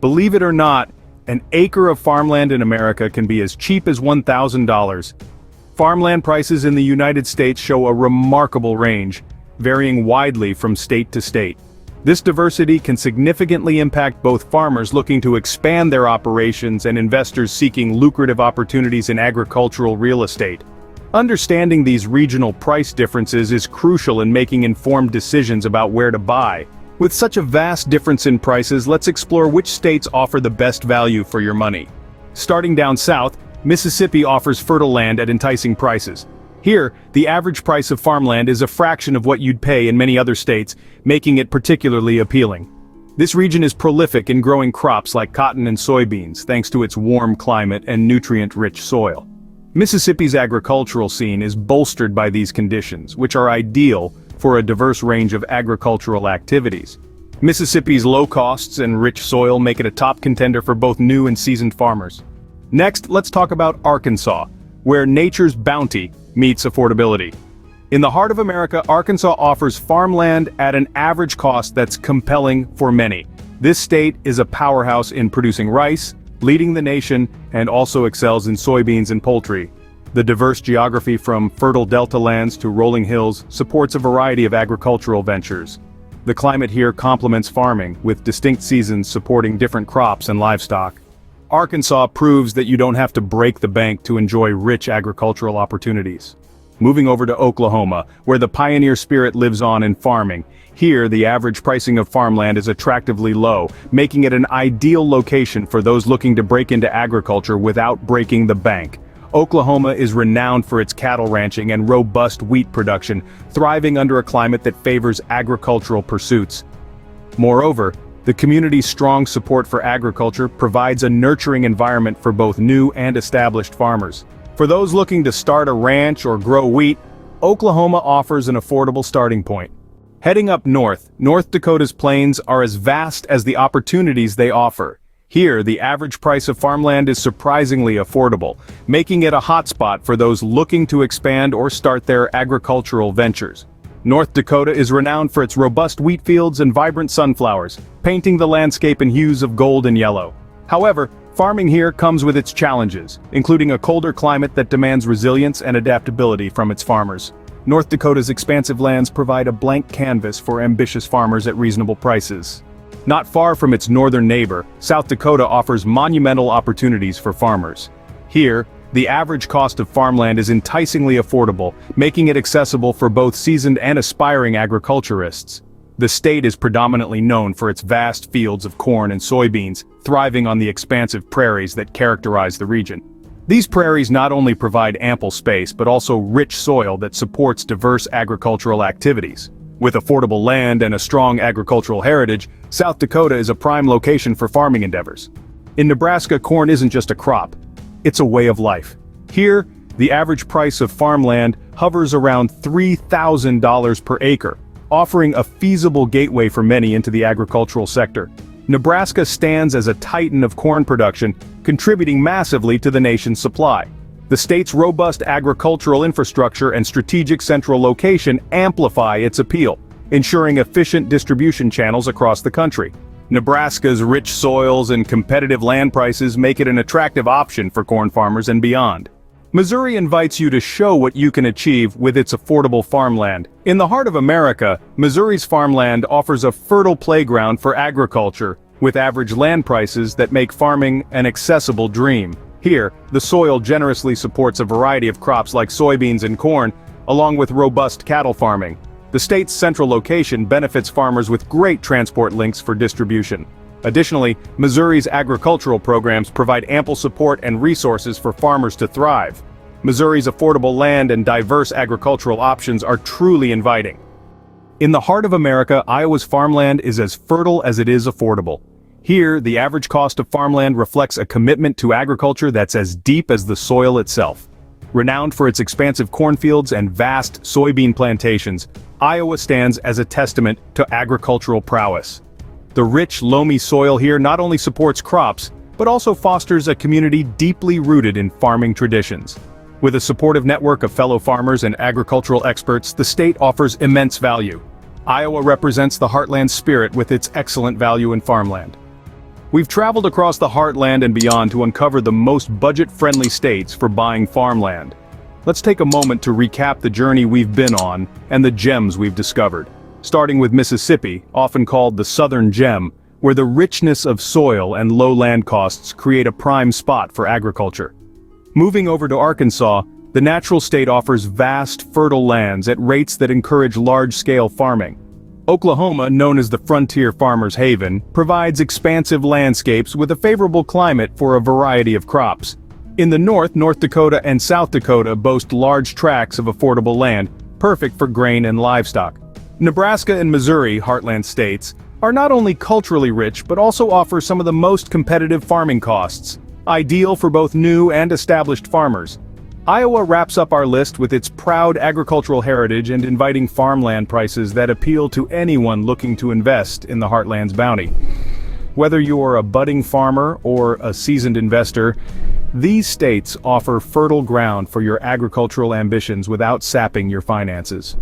Believe it or not, an acre of farmland in America can be as cheap as $1,000. Farmland prices in the United States show a remarkable range, varying widely from state to state. This diversity can significantly impact both farmers looking to expand their operations and investors seeking lucrative opportunities in agricultural real estate. Understanding these regional price differences is crucial in making informed decisions about where to buy. With such a vast difference in prices, let's explore which states offer the best value for your money. Starting down south, Mississippi offers fertile land at enticing prices. Here, the average price of farmland is a fraction of what you'd pay in many other states, making it particularly appealing. This region is prolific in growing crops like cotton and soybeans, thanks to its warm climate and nutrient-rich soil. Mississippi's agricultural scene is bolstered by these conditions, which are ideal for a diverse range of agricultural activities. Mississippi's low costs and rich soil make it a top contender for both new and seasoned farmers. Next, let's talk about Arkansas, where nature's bounty meets affordability. In the heart of America, Arkansas offers farmland at an average cost that's compelling for many. This state is a powerhouse in producing rice, leading the nation, and also excels in soybeans and poultry. The diverse geography from fertile delta lands to rolling hills supports a variety of agricultural ventures. The climate here complements farming, with distinct seasons supporting different crops and livestock. Arkansas proves that you don't have to break the bank to enjoy rich agricultural opportunities. Moving over to Oklahoma, where the pioneer spirit lives on in farming. Here, the average pricing of farmland is attractively low, making it an ideal location for those looking to break into agriculture without breaking the bank. Oklahoma is renowned for its cattle ranching and robust wheat production, thriving under a climate that favors agricultural pursuits. Moreover, the community's strong support for agriculture provides a nurturing environment for both new and established farmers. For those looking to start a ranch or grow wheat, Oklahoma offers an affordable starting point. Heading up north, North Dakota's plains are as vast as the opportunities they offer. Here, the average price of farmland is surprisingly affordable, making it a hotspot for those looking to expand or start their agricultural ventures. North Dakota is renowned for its robust wheat fields and vibrant sunflowers, painting the landscape in hues of gold and yellow. However, farming here comes with its challenges, including a colder climate that demands resilience and adaptability from its farmers. North Dakota's expansive lands provide a blank canvas for ambitious farmers at reasonable prices. Not far from its northern neighbor, South Dakota offers monumental opportunities for farmers. Here, the average cost of farmland is enticingly affordable, making it accessible for both seasoned and aspiring agriculturists. The state is predominantly known for its vast fields of corn and soybeans, thriving on the expansive prairies that characterize the region. These prairies not only provide ample space but also rich soil that supports diverse agricultural activities. With affordable land and a strong agricultural heritage, South Dakota is a prime location for farming endeavors. In Nebraska, corn isn't just a crop. It's a way of life. Here, the average price of farmland hovers around $3,000 per acre, offering a feasible gateway for many into the agricultural sector. Nebraska stands as a titan of corn production, contributing massively to the nation's supply. The state's robust agricultural infrastructure and strategic central location amplify its appeal, ensuring efficient distribution channels across the country. Nebraska's rich soils and competitive land prices make it an attractive option for corn farmers and beyond. Missouri invites you to show what you can achieve with its affordable farmland. In the heart of America, Missouri's farmland offers a fertile playground for agriculture, with average land prices that make farming an accessible dream. Here, the soil generously supports a variety of crops like soybeans and corn, along with robust cattle farming. The state's central location benefits farmers with great transport links for distribution. Additionally, Missouri's agricultural programs provide ample support and resources for farmers to thrive. Missouri's affordable land and diverse agricultural options are truly inviting. In the heart of America, Iowa's farmland is as fertile as it is affordable. Here, the average cost of farmland reflects a commitment to agriculture that's as deep as the soil itself. Renowned for its expansive cornfields and vast soybean plantations, Iowa stands as a testament to agricultural prowess. The rich, loamy soil here not only supports crops, but also fosters a community deeply rooted in farming traditions. With a supportive network of fellow farmers and agricultural experts, the state offers immense value. Iowa represents the Heartland spirit with its excellent value in farmland. We've traveled across the Heartland and beyond to uncover the most budget-friendly states for buying farmland. Let's take a moment to recap the journey we've been on and the gems we've discovered. Starting with Mississippi, often called the Southern Gem, where the richness of soil and low land costs create a prime spot for agriculture. Moving over to Arkansas, the natural state offers vast, fertile lands at rates that encourage large-scale farming. Oklahoma, known as the Frontier Farmers' Haven, provides expansive landscapes with a favorable climate for a variety of crops. In the north, North Dakota and South Dakota boast large tracts of affordable land, perfect for grain and livestock. Nebraska and Missouri, Heartland states, are not only culturally rich but also offer some of the most competitive farming costs, ideal for both new and established farmers. Iowa wraps up our list with its proud agricultural heritage and inviting farmland prices that appeal to anyone looking to invest in the Heartland's bounty. Whether you're a budding farmer or a seasoned investor, these states offer fertile ground for your agricultural ambitions without sapping your finances.